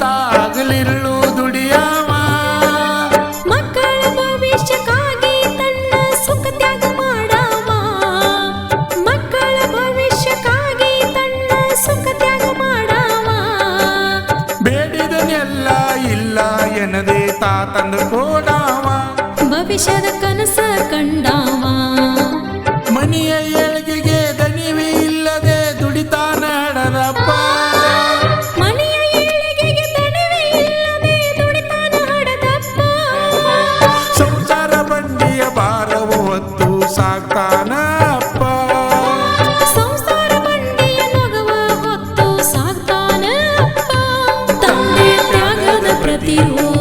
ತಾಗಲಿರುಳು ದುಡಿಯವ ಮಕ್ಕಳ ಭವಿಷ್ಯಕ್ಕಾಗಿ ತನ್ನ ಸುಖ ತ್ಯಾಗ ಮಾಡವ ಮಕ್ಕಳ ಭವಿಷ್ಯಕ್ಕಾಗಿ ತನ್ನ ಸುಖ ತ್ಯಾಗ ಮಾಡವ ಬೇಡಿದನೆಲ್ಲ ಇಲ್ಲ ಎನ್ನದೆ ತಾ ತಂದು ಕೊಡವ ಭವಿಷ್ಯದ ಕನಸ ಕಂಡವ ಮನೆಯ ಏಳಿಗೆಗೆ ದಣಿವಿ ಇಲ್ಲದೆ ದುಡಿತಾನ ಹಡದಪ್ಪ ಮನೆಯ ಏಳಿಗೆಗೆ ದಣಿವೆ ಇಲ್ಲದೆ ದುಡಿತಾನ ಹಡದಪ್ಪ ಸಂಸಾರ ಬಂಡಿಯ ಭಾರವು ಹೊತ್ತು ಸಾಕ್ತಾನ ಅಪ್ಪ ಸಂಸಾರ ಬಂಡಿಯ ನೊಗವ ಹೊತ್ತು ಸಾಗ್ತಾನ ಅಪ್ಪ ತಂದೆ ತ್ಯಾಗದ ಪ್ರತಿರೂಪ